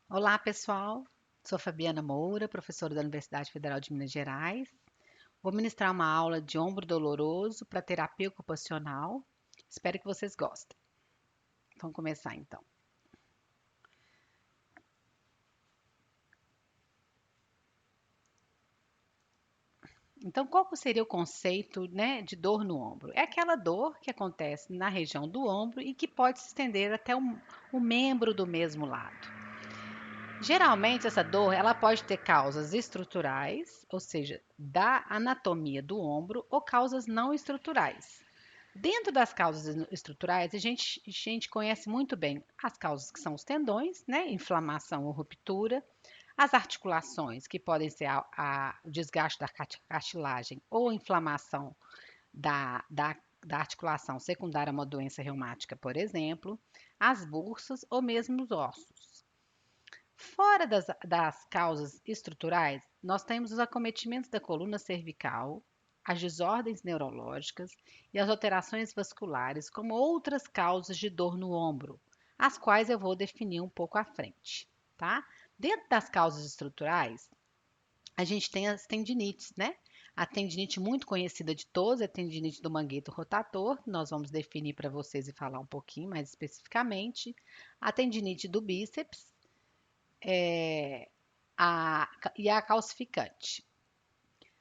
Olá, pessoal. Sou Fabiana Moura, professora da Universidade Federal de Minas Gerais. Vou ministrar uma aula de ombro doloroso para terapia ocupacional. Espero que vocês gostem. Vamos começar então. Então, qual que seria o conceito, né, de dor no ombro? É aquela dor que acontece na região do ombro e que pode se estender até o membro do mesmo lado. Geralmente, essa dor ela pode ter causas estruturais, ou seja, da anatomia do ombro, ou causas não estruturais. Dentro das causas estruturais, a gente conhece muito bem as causas que são os tendões, né? Inflamação ou ruptura, as articulações, que podem ser o desgaste da cartilagem ou inflamação da, da, da articulação secundária a uma doença reumática, por exemplo, as bursas ou mesmo os ossos. Fora das causas estruturais, nós temos os acometimentos da coluna cervical, as desordens neurológicas e as alterações vasculares, como outras causas de dor no ombro, as quais eu vou definir um pouco à frente, tá? Dentro das causas estruturais, a gente tem as tendinites, né? A tendinite muito conhecida de todos é a tendinite do mangueto rotator, nós vamos definir para vocês e falar um pouquinho mais especificamente. A tendinite do bíceps, é, e a calcificante.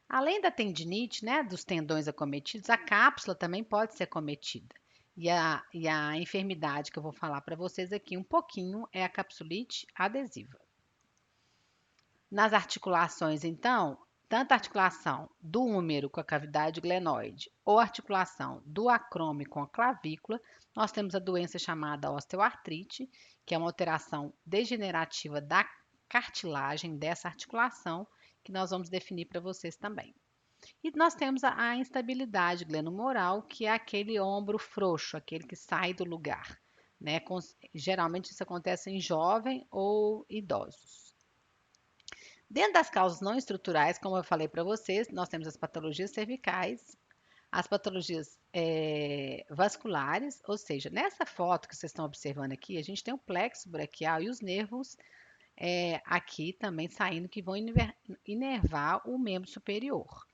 Além da tendinite, né, dos tendões acometidos, a cápsula também pode ser acometida. E a enfermidade que eu vou falar para vocês aqui um pouquinho é a capsulite adesiva. Nas articulações, então, tanto a articulação do húmero com a cavidade glenoide ou a articulação do acrome com a clavícula, nós temos a doença chamada osteoartrite, que é uma alteração degenerativa da cartilagem dessa articulação, que nós vamos definir para vocês também. E nós temos a instabilidade glenohumeral, que é aquele ombro frouxo, aquele que sai do lugar. Né? Geralmente isso acontece em jovem ou idosos. Dentro das causas não estruturais, como eu falei para vocês, nós temos as patologias cervicais, as patologias vasculares, ou seja, nessa foto que vocês estão observando aqui, a gente tem o plexo braquial e os nervos aqui também saindo que vão inervar o membro superior.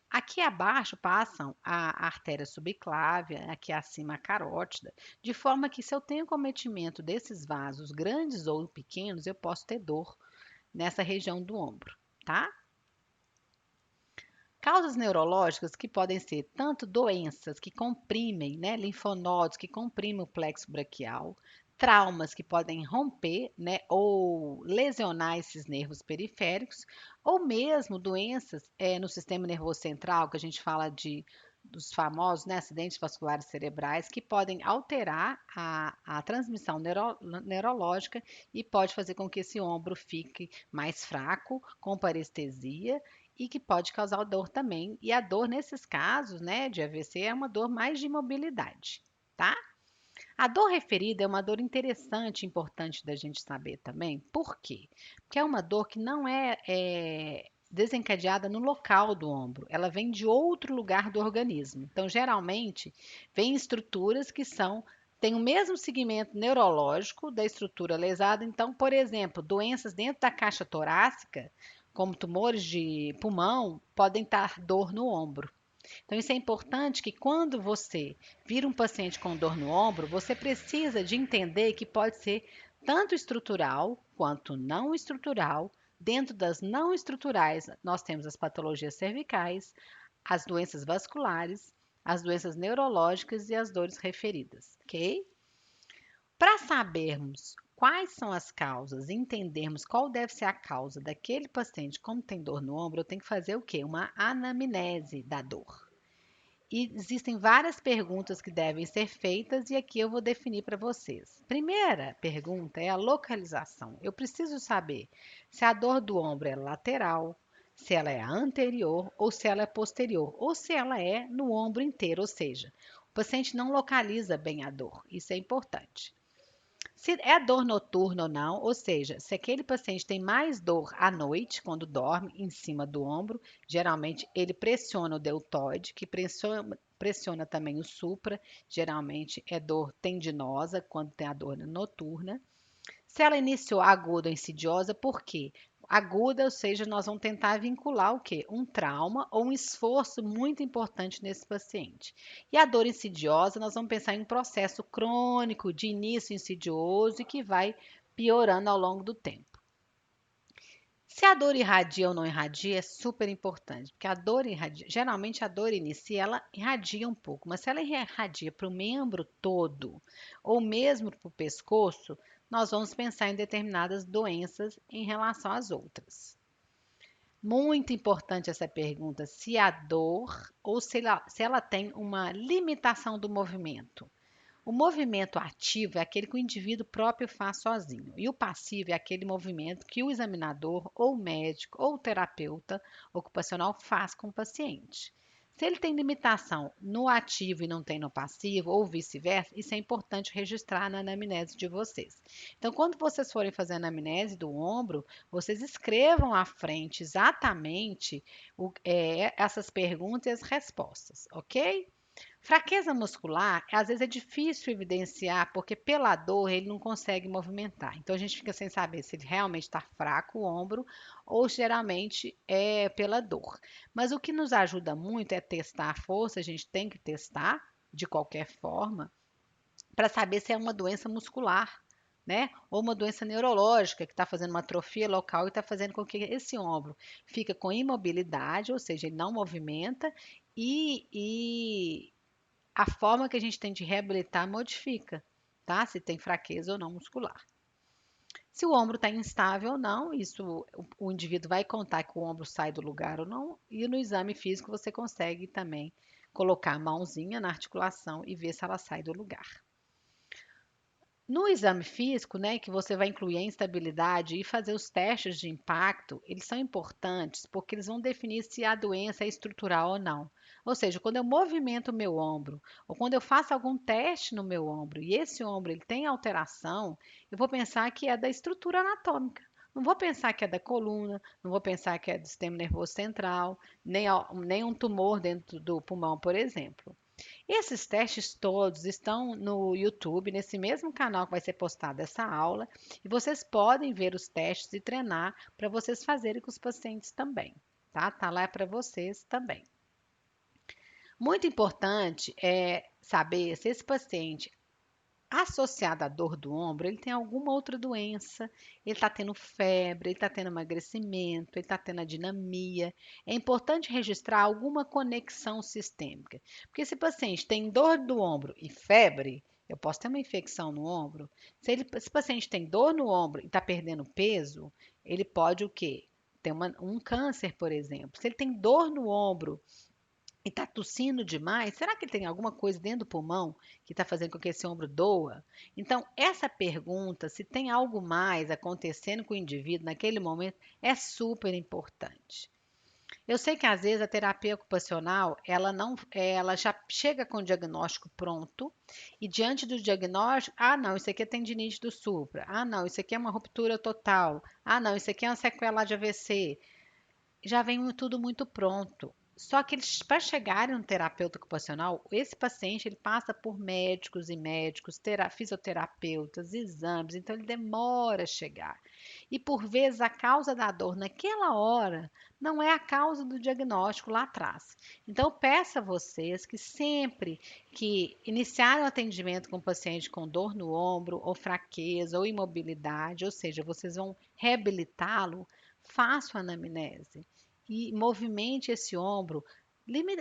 Aqui abaixo passam a artéria subclávia, aqui acima a carótida, de forma que se eu tenho cometimento desses vasos grandes ou pequenos, eu posso ter dor nessa região do ombro, tá? Causas neurológicas que podem ser tanto doenças que comprimem, né, linfonodos que comprimem o plexo braquial, traumas que podem romper, né, ou lesionar esses nervos periféricos, ou mesmo doenças no sistema nervoso central, que a gente fala dos famosos, né, acidentes vasculares cerebrais, que podem alterar a transmissão neurológica e pode fazer com que esse ombro fique mais fraco, com parestesia e que pode causar dor também. E a dor, nesses casos, né, de AVC, é uma dor mais de mobilidade, tá? A dor referida é uma dor interessante, importante da gente saber também. Por quê? Porque é uma dor que não é desencadeada no local do ombro, ela vem de outro lugar do organismo. Então, geralmente, vem estruturas que têm o mesmo segmento neurológico da estrutura lesada. Então, por exemplo, doenças dentro da caixa torácica, como tumores de pulmão, podem dar dor no ombro. Então, isso é importante que quando você vira um paciente com dor no ombro, você precisa de entender que pode ser tanto estrutural quanto não estrutural. Dentro das não estruturais, nós temos as patologias cervicais, as doenças vasculares, as doenças neurológicas e as dores referidas, ok? Para sabermos quais são as causas e entendermos qual deve ser a causa daquele paciente como tem dor no ombro, eu tenho que fazer o quê? Uma anamnese da dor. E existem várias perguntas que devem ser feitas e aqui eu vou definir para vocês. Primeira pergunta é a localização. Eu preciso saber se a dor do ombro é lateral, se ela é anterior ou se ela é posterior, ou se ela é no ombro inteiro, ou seja, o paciente não localiza bem a dor. Isso é importante. Se é dor noturna ou não, ou seja, se aquele paciente tem mais dor à noite, quando dorme em cima do ombro, geralmente ele pressiona o deltoide, que pressiona também o supra, geralmente é dor tendinosa, quando tem a dor noturna. Se ela iniciou aguda ou insidiosa, por quê? Aguda, ou seja, nós vamos tentar vincular o quê? Um trauma ou um esforço muito importante nesse paciente. E a dor insidiosa, nós vamos pensar em um processo crônico de início insidioso e que vai piorando ao longo do tempo. Se a dor irradia ou não irradia é super importante, porque a dor irradia, geralmente a dor inicia, ela irradia um pouco, mas se ela irradia para o membro todo ou mesmo para o pescoço, nós vamos pensar em determinadas doenças em relação às outras. Muito importante essa pergunta, se a dor ou se ela tem uma limitação do movimento. O movimento ativo é aquele que o indivíduo próprio faz sozinho, e o passivo é aquele movimento que o examinador, ou o médico, ou o terapeuta ocupacional faz com o paciente. Se ele tem limitação no ativo e não tem no passivo, ou vice-versa, isso é importante registrar na anamnese de vocês. Então, quando vocês forem fazer a anamnese do ombro, vocês escrevam à frente exatamente essas perguntas e as respostas, ok? Fraqueza muscular, às vezes é difícil evidenciar, porque pela dor ele não consegue movimentar. Então a gente fica sem saber se ele realmente está fraco o ombro ou geralmente é pela dor. Mas o que nos ajuda muito é testar a força, a gente tem que testar de qualquer forma para saber se é uma doença muscular, né? Ou uma doença neurológica que está fazendo uma atrofia local e está fazendo com que esse ombro fica com imobilidade, ou seja, ele não movimenta e a forma que a gente tem de reabilitar modifica, tá? Se tem fraqueza ou não muscular. Se o ombro está instável ou não, isso o indivíduo vai contar que o ombro sai do lugar ou não, e no exame físico você consegue também colocar a mãozinha na articulação e ver se ela sai do lugar. No exame físico, né, que você vai incluir a instabilidade e fazer os testes de impacto, eles são importantes porque eles vão definir se a doença é estrutural ou não. Ou seja, quando eu movimento o meu ombro, ou quando eu faço algum teste no meu ombro e esse ombro ele tem alteração, eu vou pensar que é da estrutura anatômica. Não vou pensar que é da coluna, não vou pensar que é do sistema nervoso central, nem um tumor dentro do pulmão, por exemplo. Esses testes todos estão no YouTube, nesse mesmo canal que vai ser postada essa aula, e vocês podem ver os testes e treinar para vocês fazerem com os pacientes também, tá? Tá lá para vocês também. Muito importante é saber se esse paciente associado à dor do ombro, ele tem alguma outra doença, ele está tendo febre, ele está tendo emagrecimento, ele está tendo adinamia. É importante registrar alguma conexão sistêmica. Porque se o paciente tem dor do ombro e febre, eu posso ter uma infecção no ombro. Se o paciente tem dor no ombro e está perdendo peso, ele pode o quê? Ter um câncer, por exemplo. Se ele tem dor no ombro e está tossindo demais, será que ele tem alguma coisa dentro do pulmão que está fazendo com que esse ombro doa? Então, essa pergunta, se tem algo mais acontecendo com o indivíduo naquele momento, é super importante. Eu sei que às vezes a terapia ocupacional, ela não, ela já chega com o diagnóstico pronto e diante do diagnóstico, ah, não, isso aqui é tendinite do supra. Ah, não, isso aqui é uma ruptura total. Ah, não, isso aqui é uma sequela de AVC. Já vem tudo muito pronto. Só que para chegarem no terapeuta ocupacional, esse paciente ele passa por médicos e médicos, fisioterapeutas, exames, então ele demora a chegar. E por vezes a causa da dor naquela hora não é a causa do diagnóstico lá atrás. Então peço a vocês que sempre que iniciarem o atendimento com o paciente com dor no ombro, ou fraqueza, ou imobilidade, ou seja, vocês vão reabilitá-lo, façam a anamnese e movimente esse ombro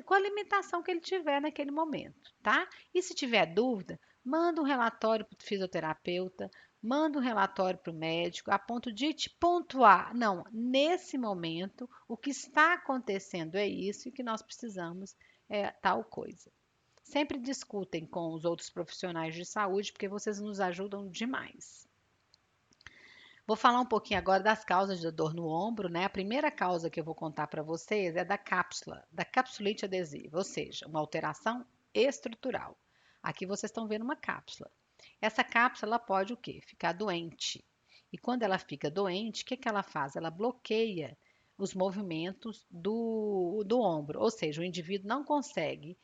com a limitação que ele tiver naquele momento, tá? E se tiver dúvida, manda um relatório para o fisioterapeuta, manda um relatório para o médico, a ponto de te pontuar. Não, nesse momento, o que está acontecendo é isso e que nós precisamos é tal coisa. Sempre discutem com os outros profissionais de saúde, porque vocês nos ajudam demais. Vou falar um pouquinho agora das causas da dor no ombro, né? A primeira causa que eu vou contar para vocês é da cápsula, da capsulite adesiva, ou seja, uma alteração estrutural. Aqui vocês estão vendo uma cápsula. Essa cápsula ela pode o quê? Ficar doente. E quando ela fica doente, o que que ela faz? Ela bloqueia os movimentos do ombro, ou seja, o indivíduo não consegue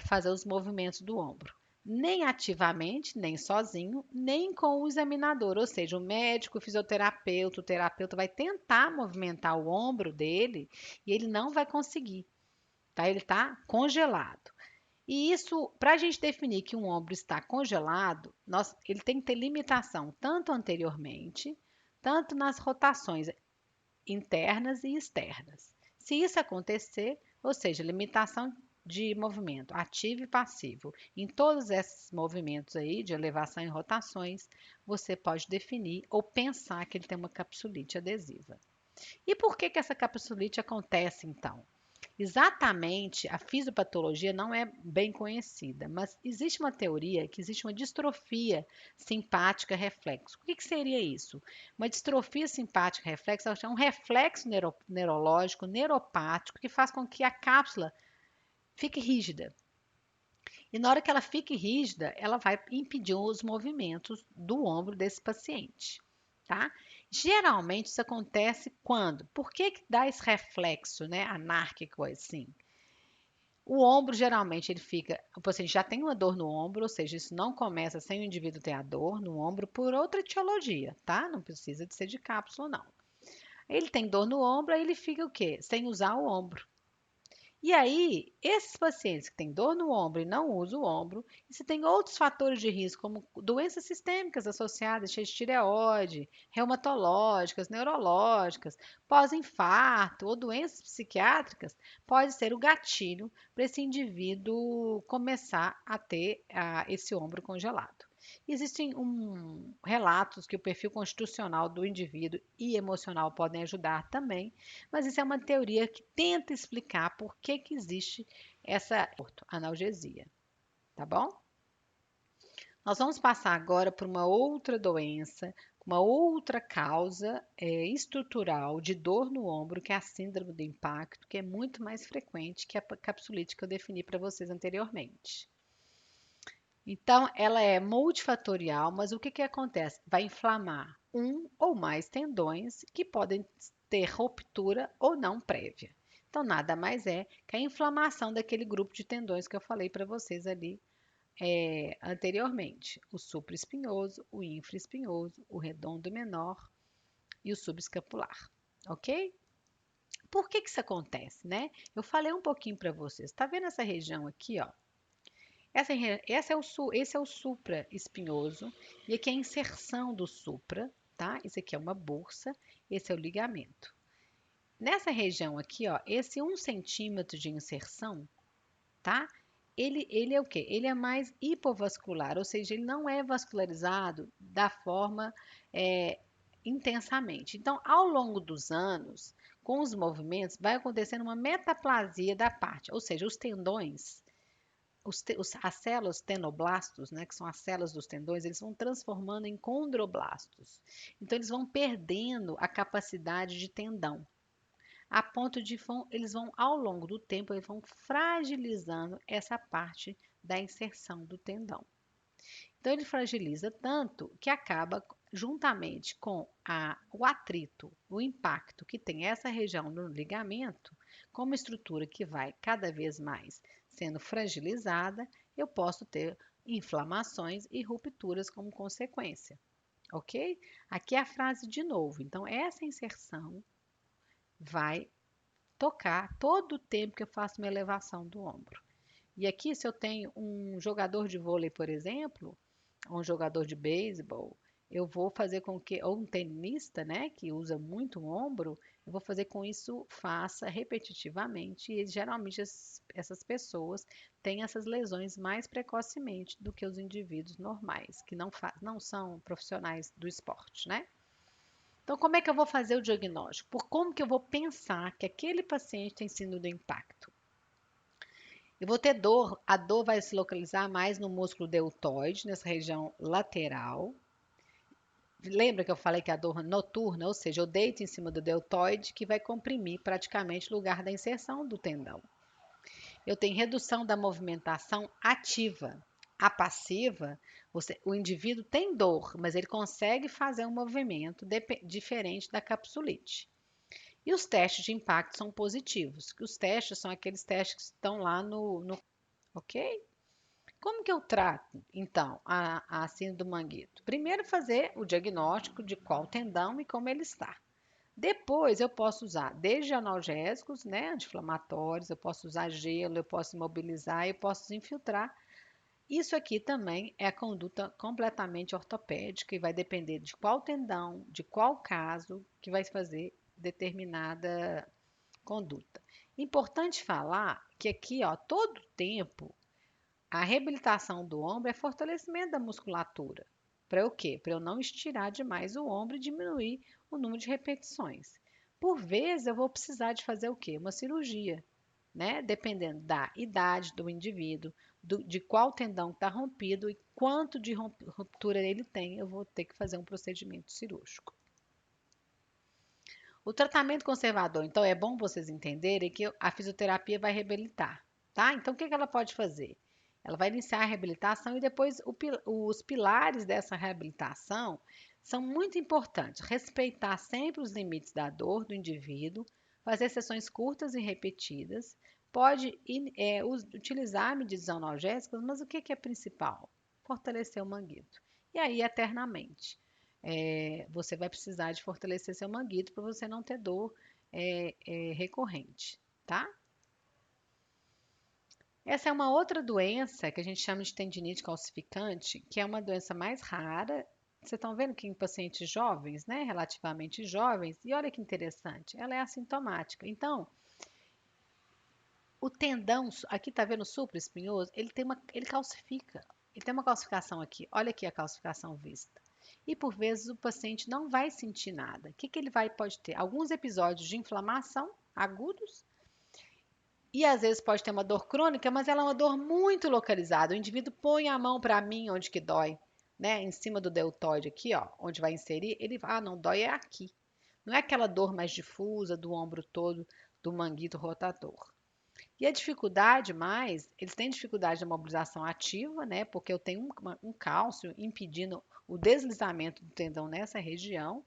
fazer os movimentos do ombro. nem ativamente, nem sozinho, nem com o examinador, ou seja, o médico, o terapeuta vai tentar movimentar o ombro dele e ele não vai conseguir, tá? Ele está congelado. E isso, para a gente definir que um ombro está congelado, ele tem que ter limitação tanto anteriormente, tanto nas rotações internas e externas. Se isso acontecer, ou seja, limitação de movimento ativo e passivo, em todos esses movimentos aí de elevação e rotações, você pode definir ou pensar que ele tem uma capsulite adesiva. E por que essa capsulite acontece então? Exatamente, a fisiopatologia não é bem conhecida, mas existe uma teoria que existe uma distrofia simpática reflexo. O que seria isso? Uma distrofia simpática reflexo é um reflexo neurológico, neuropático, que faz com que a cápsula fique rígida. E na hora que ela fique rígida, ela vai impedir os movimentos do ombro desse paciente, tá? Geralmente isso acontece quando? Por que dá esse reflexo, né, anárquico assim? O ombro geralmente ele fica, o paciente já tem uma dor no ombro, ou seja, isso não começa sem o indivíduo ter a dor no ombro por outra etiologia, tá? Não precisa de ser de cápsula, não. Ele tem dor no ombro, aí ele fica o quê? Sem usar o ombro. E aí, esses pacientes que têm dor no ombro e não usam o ombro, e se tem outros fatores de risco, como doenças sistêmicas associadas, de tireoide, reumatológicas, neurológicas, pós-infarto ou doenças psiquiátricas, pode ser o gatilho para esse indivíduo começar a ter esse ombro congelado. Existem relatos que o perfil constitucional do indivíduo e emocional podem ajudar também, mas isso é uma teoria que tenta explicar por que existe essa analgesia, tá bom? Nós vamos passar agora por uma outra doença, uma outra causa estrutural de dor no ombro, que é a síndrome do impacto, que é muito mais frequente que a capsulite que eu defini para vocês anteriormente. Então, ela é multifatorial, mas o que acontece? Vai inflamar um ou mais tendões que podem ter ruptura ou não prévia. Então, nada mais é que a inflamação daquele grupo de tendões que eu falei para vocês ali anteriormente: o supraespinhoso, o infraespinhoso, o redondo menor e o subescapular. Ok? Por que isso acontece, né? Eu falei um pouquinho para vocês. Está vendo essa região aqui, ó? Esse é o supra-espinhoso e aqui é a inserção do supra, tá? Esse aqui é uma bursa, esse é o ligamento. Nessa região aqui, ó, esse 1 centímetro de inserção, tá? Ele é o quê? Ele é mais hipovascular, ou seja, ele não é vascularizado da forma intensamente. Então, ao longo dos anos, com os movimentos, vai acontecendo uma metaplasia da parte, ou seja, os tendões as células tenoblastos, né, que são as células dos tendões, eles vão transformando em condroblastos. Então, eles vão perdendo a capacidade de tendão, a ponto de eles vão, ao longo do tempo, eles vão fragilizando essa parte da inserção do tendão. Então, ele fragiliza tanto que acaba, juntamente com o atrito, o impacto que tem essa região no ligamento, como uma estrutura que vai cada vez mais sendo fragilizada, eu posso ter inflamações e rupturas como consequência. Ok? Aqui é a frase de novo. Então, essa inserção vai tocar todo o tempo que eu faço minha elevação do ombro. E aqui, se eu tenho um jogador de vôlei, por exemplo, ou um jogador de beisebol, eu vou fazer com que, ou um tenista, né, que usa muito o ombro, eu vou fazer com isso faça repetitivamente e geralmente essas pessoas têm essas lesões mais precocemente do que os indivíduos normais, que não são profissionais do esporte, né? Então, como é que eu vou fazer o diagnóstico? Por como que eu vou pensar que aquele paciente tem síndrome do impacto? Eu vou ter dor, a dor vai se localizar mais no músculo deltoide, nessa região lateral. Lembra que eu falei que a dor noturna, ou seja, eu deito em cima do deltoide, que vai comprimir praticamente o lugar da inserção do tendão. Eu tenho redução da movimentação ativa. A passiva, o indivíduo tem dor, mas ele consegue fazer um movimento diferente da capsulite. E os testes de impacto são positivos, que os testes são aqueles testes que estão lá ok? Como que eu trato, então, a síndrome do manguito? Primeiro, fazer o diagnóstico de qual tendão e como ele está. Depois, eu posso usar desde analgésicos, né, anti-inflamatórios, eu posso usar gelo, eu posso imobilizar, eu posso desinfiltrar. Isso aqui também é a conduta completamente ortopédica e vai depender de qual tendão, de qual caso que vai fazer determinada conduta. Importante falar que aqui, ó, todo tempo a reabilitação do ombro é fortalecimento da musculatura. Para o quê? Para eu não estirar demais o ombro e diminuir o número de repetições. Por vezes eu vou precisar de fazer o quê? Uma cirurgia, né? Dependendo da idade do indivíduo, de qual tendão está rompido e quanto de ruptura ele tem, eu vou ter que fazer um procedimento cirúrgico. O tratamento conservador, então, é bom vocês entenderem que a fisioterapia vai reabilitar, tá? Então, o que ela pode fazer? Ela vai iniciar a reabilitação e depois os pilares dessa reabilitação são muito importantes. Respeitar sempre os limites da dor do indivíduo, fazer sessões curtas e repetidas, pode utilizar medidas analgésicas, mas o que é principal? Fortalecer o manguito. E aí, eternamente você vai precisar de fortalecer seu manguito para você não ter dor recorrente, tá? Essa é uma outra doença que a gente chama de tendinite calcificante, que é uma doença mais rara. Vocês estão vendo que em pacientes jovens, né, relativamente jovens, e olha que interessante, ela é assintomática. Então, o tendão, aqui tá vendo o supraespinhoso, ele calcifica. Ele tem uma calcificação aqui. Olha aqui a calcificação vista. E por vezes o paciente não vai sentir nada. O que ele pode ter? Alguns episódios de inflamação agudos e às vezes pode ter uma dor crônica, mas ela é uma dor muito localizada. O indivíduo põe a mão para mim onde que dói, né? Em cima do deltoide aqui, ó, onde vai inserir, ele não dói é aqui. Não é aquela dor mais difusa do ombro todo, do manguito rotador. E a dificuldade mais, eles têm dificuldade da mobilização ativa, né? Porque eu tenho um cálcio impedindo o deslizamento do tendão nessa região.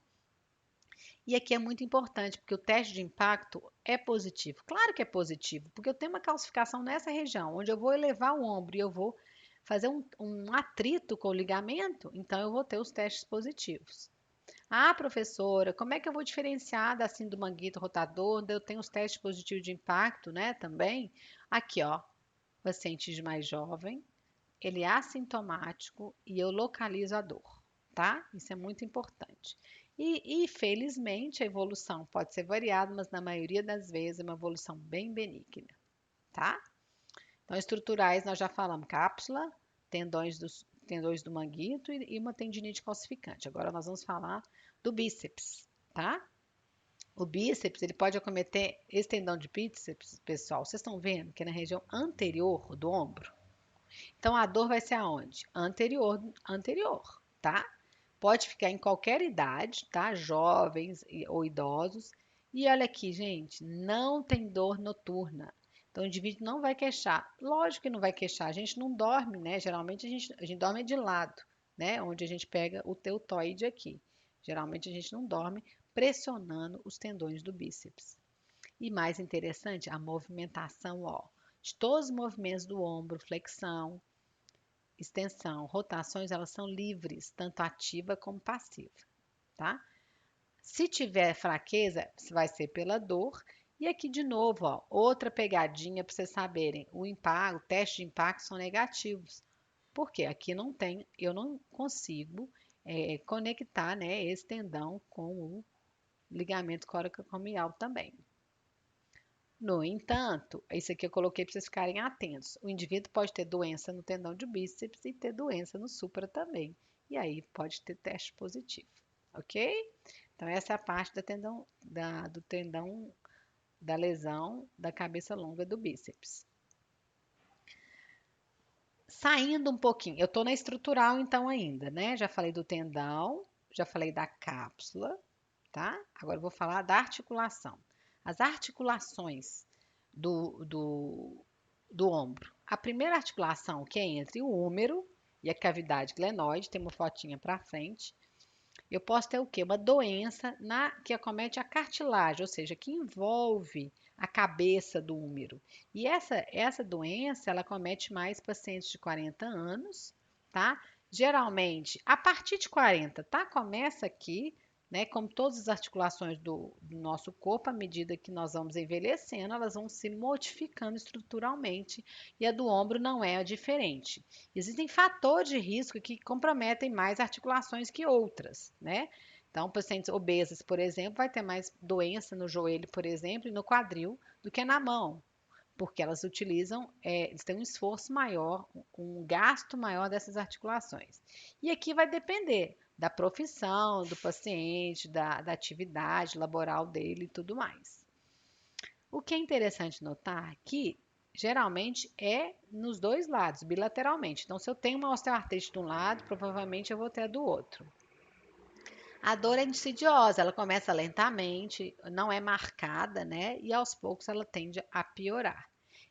E aqui é muito importante, porque o teste de impacto é positivo. Claro que é positivo, porque eu tenho uma calcificação nessa região, onde eu vou elevar o ombro e eu vou fazer um atrito com o ligamento, então eu vou ter os testes positivos. Ah, professora, como é que eu vou diferenciar da síndrome do manguito rotador? Eu tenho os testes positivos de impacto, né, também. Aqui, ó, paciente mais jovem, ele é assintomático e eu localizo a dor, tá? Isso é muito importante. E felizmente a evolução pode ser variada, mas na maioria das vezes é uma evolução bem benigna, tá? Então, estruturais nós já falamos cápsula, tendões do manguito e uma tendinite calcificante. Agora nós vamos falar do bíceps, tá? O bíceps, ele pode acometer esse tendão de bíceps, pessoal. Vocês estão vendo que é na região anterior do ombro. Então a dor vai ser aonde? Anterior, tá? Pode ficar em qualquer idade, tá? Jovens ou idosos. E olha aqui, gente, não tem dor noturna. Então o indivíduo não vai queixar. Lógico que não vai queixar. A gente não dorme, né? Geralmente a gente dorme de lado, né? Onde a gente pega o deltoide aqui. Geralmente a gente não dorme pressionando os tendões do bíceps. E mais interessante, a movimentação, ó, de todos os movimentos do ombro, flexão, extensão, rotações, elas são livres, tanto ativa como passiva, tá? Se tiver fraqueza, vai ser pela dor. E aqui de novo, ó, outra pegadinha para vocês saberem, o teste de impacto são negativos. Porque aqui não tem, eu não consigo conectar, né, esse tendão com o ligamento coracomial também. No entanto, isso aqui eu coloquei para vocês ficarem atentos. O indivíduo pode ter doença no tendão de bíceps e ter doença no supra também. E aí pode ter teste positivo, ok? Então, essa é a parte do tendão da lesão da cabeça longa do bíceps. Saindo um pouquinho, eu estou na estrutural então ainda, né? Já falei do tendão, já falei da cápsula, tá? Agora eu vou falar da articulação. As articulações do ombro. A primeira articulação, que é entre o húmero e a cavidade glenoide, tem uma fotinha para frente. Eu posso ter o quê? Uma doença que acomete a cartilagem, ou seja, que envolve a cabeça do úmero. E essa doença, ela comete mais pacientes de 40 anos, tá? Geralmente, a partir de 40, tá? Começa aqui, né? Como todas as articulações do nosso corpo, à medida que nós vamos envelhecendo, elas vão se modificando estruturalmente e a do ombro não é diferente. Existem fatores de risco que comprometem mais articulações que outras, né? Então, pacientes obesos, por exemplo, vai ter mais doença no joelho, por exemplo, e no quadril do que na mão, porque elas utilizam, eles têm um esforço maior, um gasto maior dessas articulações. E aqui vai depender da profissão do paciente, da atividade laboral dele e tudo mais. O que é interessante notar aqui, geralmente é nos dois lados, bilateralmente. Então, se eu tenho uma osteoartrite de um lado, provavelmente eu vou ter a do outro. A dor é insidiosa, ela começa lentamente, não é marcada, né? E aos poucos ela tende a piorar.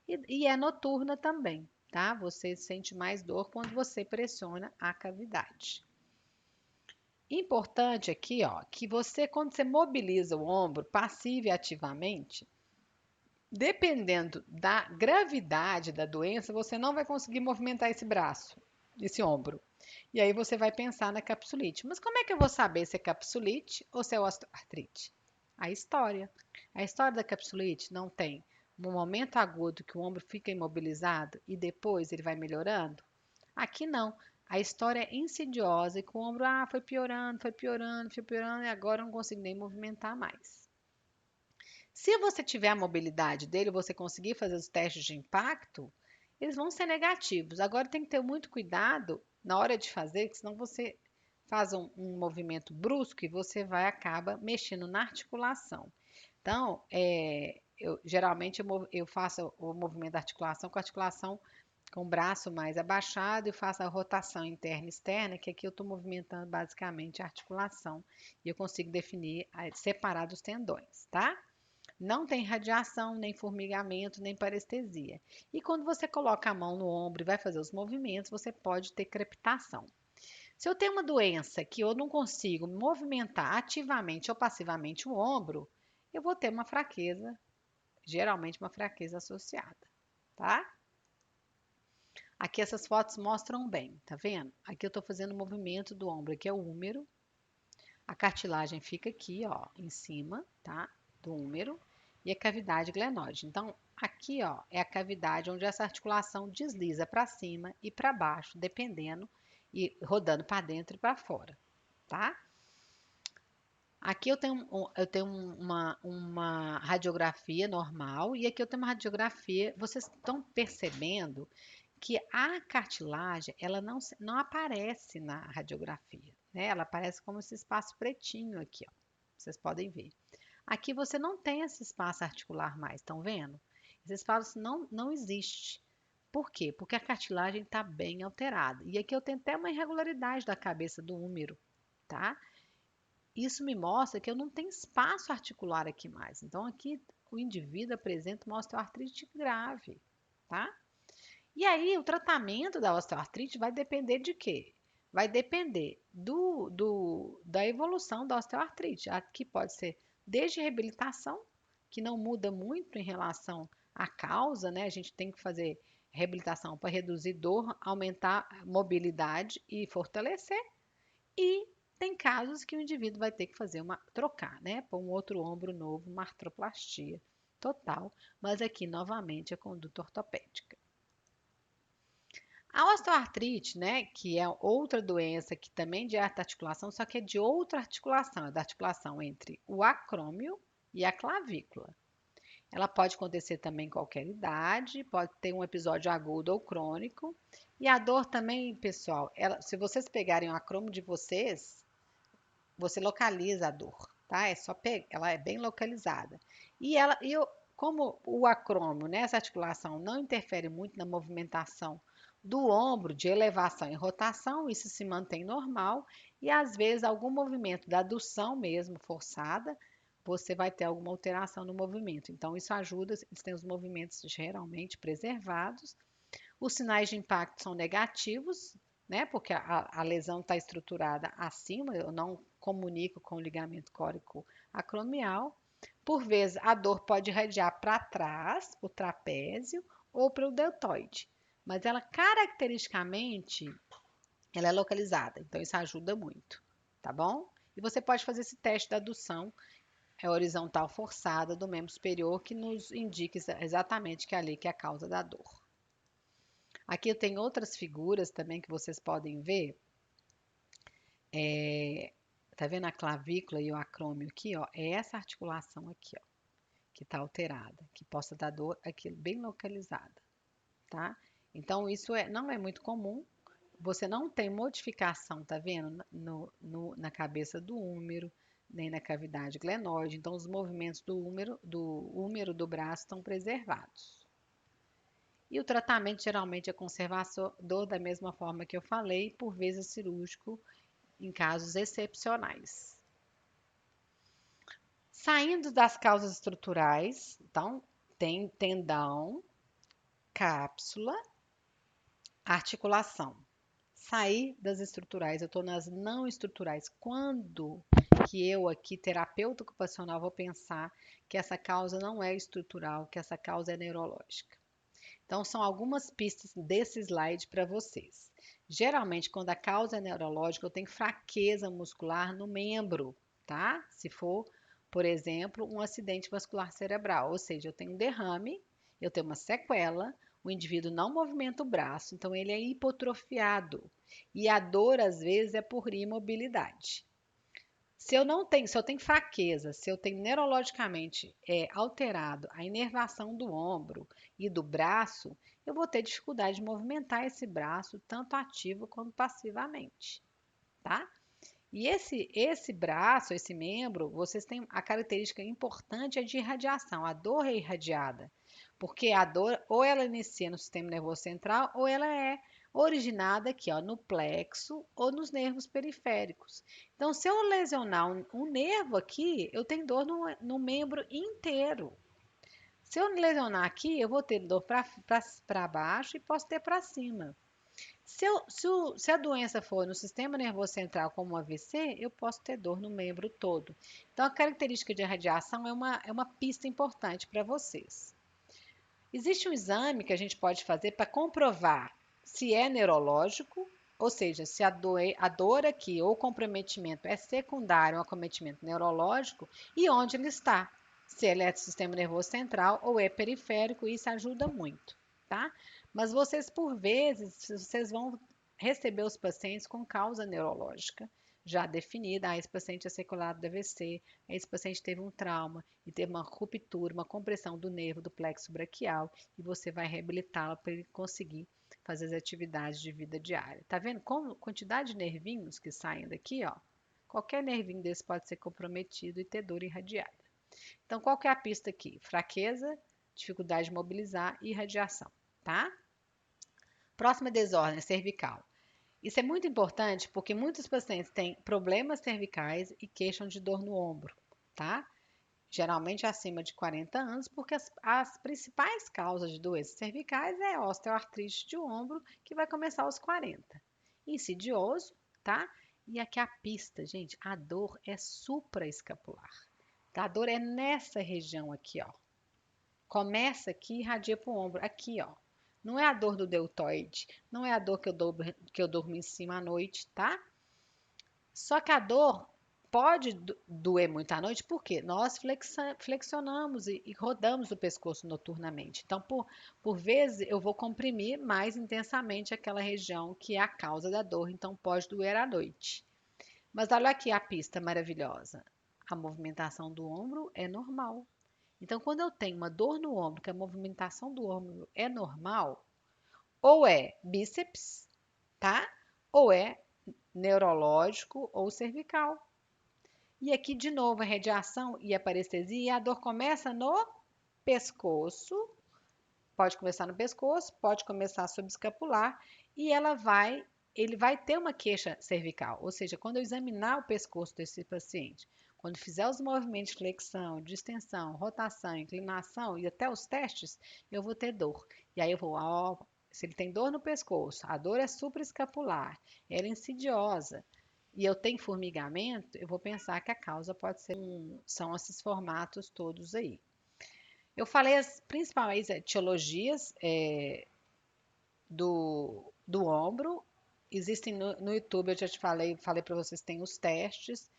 E é noturna também, tá? Você sente mais dor quando você pressiona a cavidade. Importante aqui, ó, que você, quando você mobiliza o ombro passivo e ativamente, dependendo da gravidade da doença, você não vai conseguir movimentar esse braço, esse ombro. E aí você vai pensar na capsulite. Mas como é que eu vou saber se é capsulite ou se é osteoartrite? A história. A história da capsulite não tem um momento agudo que o ombro fica imobilizado e depois ele vai melhorando? Aqui não. A história é insidiosa e com o ombro foi piorando, foi piorando, foi piorando e agora eu não consigo nem movimentar mais. Se você tiver a mobilidade dele, você conseguir fazer os testes de impacto, eles vão ser negativos. Agora tem que ter muito cuidado na hora de fazer, que senão você faz um movimento brusco e você vai acaba mexendo na articulação. Então, geralmente eu faço o movimento da articulação com a articulação com o braço mais abaixado e faço a rotação interna e externa, que aqui eu estou movimentando basicamente a articulação e eu consigo definir, separar dos tendões, tá? Não tem radiação, nem formigamento, nem parestesia. E quando você coloca a mão no ombro e vai fazer os movimentos, você pode ter crepitação. Se eu tenho uma doença que eu não consigo movimentar ativamente ou passivamente o ombro, eu vou ter uma fraqueza, geralmente uma fraqueza associada, tá? Aqui essas fotos mostram bem, tá vendo? Aqui eu estou fazendo o movimento do ombro, aqui é o húmero. A cartilagem fica aqui, ó, em cima, tá? Do húmero e a cavidade glenoide. Então, aqui, ó, é a cavidade onde essa articulação desliza para cima e para baixo, dependendo e rodando para dentro e para fora, tá? Aqui eu tenho uma radiografia normal e aqui eu tenho uma radiografia. Vocês estão percebendo que a cartilagem ela não aparece na radiografia, né? Ela aparece como esse espaço pretinho aqui, ó. Vocês podem ver. Aqui você não tem esse espaço articular mais, estão vendo? Esse espaço não existe. Por quê? Porque a cartilagem está bem alterada. E aqui eu tenho até uma irregularidade da cabeça do húmero, tá? Isso me mostra que eu não tenho espaço articular aqui mais. Então aqui o indivíduo apresenta uma osteoartrite grave, tá? E aí, o tratamento da osteoartrite vai depender de quê? Vai depender da evolução da osteoartrite, que pode ser desde reabilitação, que não muda muito em relação à causa, né? A gente tem que fazer reabilitação para reduzir dor, aumentar a mobilidade e fortalecer. E tem casos que o indivíduo vai ter que trocar, né? Por um outro ombro novo, uma artroplastia total, mas aqui novamente a conduta ortopédica. A osteoartrite, né, que é outra doença que também de articulação, só que é de outra articulação, é da articulação entre o acrômio e a clavícula. Ela pode acontecer também em qualquer idade, pode ter um episódio agudo ou crônico. E a dor também, pessoal, se vocês pegarem o acrômio de vocês, você localiza a dor, tá? Ela é bem localizada. Como o acrômio, né, essa articulação não interfere muito na movimentação do ombro, de elevação e rotação, isso se mantém normal e às vezes algum movimento da adução mesmo forçada, você vai ter alguma alteração no movimento. Então isso ajuda, eles têm os movimentos geralmente preservados. Os sinais de impacto são negativos, né? Porque a lesão está estruturada acima, eu não comunico com o ligamento córico acromial, Por vezes, a dor pode irradiar para trás, para o trapézio ou para o deltoide, mas ela caracteristicamente ela é localizada, então isso ajuda muito, tá bom? E você pode fazer esse teste da adução horizontal forçada do membro superior que nos indica exatamente que é ali que é a causa da dor. Aqui eu tenho outras figuras também que vocês podem ver. Tá vendo a clavícula e o acrômio aqui, ó? É essa articulação aqui, ó, que está alterada, que possa dar dor aqui bem localizada, tá? Então isso não é muito comum. Você não tem modificação, tá vendo? Na cabeça do úmero, nem na cavidade glenoide. Então os movimentos do úmero do braço estão preservados. E o tratamento geralmente é conservador da mesma forma que eu falei, por vezes cirúrgico em casos excepcionais. Saindo das causas estruturais, então, tem tendão, cápsula, articulação. Sair das estruturais, eu estou nas não estruturais. Quando que eu aqui, terapeuta ocupacional, vou pensar que essa causa não é estrutural, que essa causa é neurológica? Então, são algumas pistas desse slide para vocês. Geralmente, quando a causa é neurológica, eu tenho fraqueza muscular no membro, tá? Se for, por exemplo, um acidente vascular cerebral, ou seja, eu tenho um derrame, eu tenho uma sequela, o indivíduo não movimenta o braço, então ele é hipotrofiado. E a dor, às vezes, é por imobilidade. Se eu tenho fraqueza, se eu tenho neurologicamente alterado a inervação do ombro e do braço, eu vou ter dificuldade de movimentar esse braço, tanto ativo quanto passivamente, tá? E esse braço, esse membro, vocês têm a característica importante é de irradiação. A dor é irradiada, porque a dor ou ela inicia no sistema nervoso central ou ela é originada aqui, ó, no plexo ou nos nervos periféricos. Então, se eu lesionar um nervo aqui, eu tenho dor no membro inteiro. Se eu lesionar aqui, eu vou ter dor para baixo e posso ter para cima. Se a doença for no sistema nervoso central, como o AVC, eu posso ter dor no membro todo. Então, a característica de radiação é uma pista importante para vocês. Existe um exame que a gente pode fazer para comprovar se é neurológico, ou seja, se a dor aqui ou o comprometimento é secundário ao acometimento neurológico e onde ele está. Se ele é do sistema nervoso central ou é periférico, isso ajuda muito, tá? Mas vocês, por vezes, vocês vão receber os pacientes com causa neurológica já definida. Ah, esse paciente é sequelado do AVC, esse paciente teve um trauma e teve uma ruptura, uma compressão do nervo do plexo braquial e você vai reabilitá-lo para ele conseguir fazer as atividades de vida diária. Tá vendo como quantidade de nervinhos que saem daqui, ó? Qualquer nervinho desse pode ser comprometido e ter dor irradiada. Então, qual que é a pista aqui? Fraqueza, dificuldade de mobilizar e irradiação, tá? Próxima desordem, cervical. Isso é muito importante porque muitos pacientes têm problemas cervicais e queixam de dor no ombro, tá? Geralmente acima de 40 anos, porque as principais causas de doenças cervicais é a osteoartrite de ombro, que vai começar aos 40. Insidioso, tá? E aqui a pista, gente, a dor é supraescapular. Tá? A dor é nessa região aqui, ó. Começa aqui e irradia para o ombro, aqui, ó. Não é a dor do deltoide, não é a dor que eu durmo em cima à noite, tá? Só que a dor pode doer muito à noite, porque nós flexionamos e rodamos o pescoço noturnamente. Então, por vezes, eu vou comprimir mais intensamente aquela região que é a causa da dor, então pode doer à noite. Mas olha aqui a pista maravilhosa. A movimentação do ombro é normal. Então, quando eu tenho uma dor no ombro, que a movimentação do ombro é normal, ou é bíceps, tá? Ou é neurológico ou cervical. E aqui, de novo, a radiação e a parestesia, e a dor começa no pescoço, pode começar no pescoço, pode começar subescapular, e ele vai ter uma queixa cervical. Ou seja, quando eu examinar o pescoço desse paciente, quando fizer os movimentos de flexão, distensão, rotação, inclinação e até os testes, eu vou ter dor. E aí eu vou, se ele tem dor no pescoço, a dor é supraescapular, ela é insidiosa, e eu tenho formigamento, eu vou pensar que a causa pode ser são esses formatos todos aí. Eu falei as principais etiologias do ombro. Existem no YouTube, eu já te falei para vocês, tem os testes.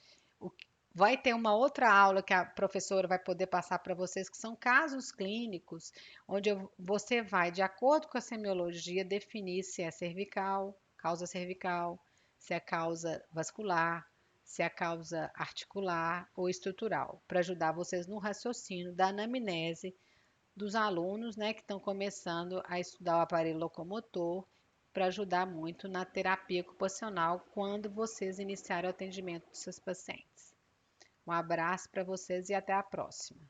O- Vai ter uma outra aula que a professora vai poder passar para vocês, que são casos clínicos, onde você vai, de acordo com a semiologia, definir se é cervical, causa cervical, se é causa vascular, se é causa articular ou estrutural, para ajudar vocês no raciocínio da anamnese dos alunos, né, que estão começando a estudar o aparelho locomotor, para ajudar muito na terapia ocupacional quando vocês iniciarem o atendimento dos seus pacientes. Um abraço para vocês e até a próxima.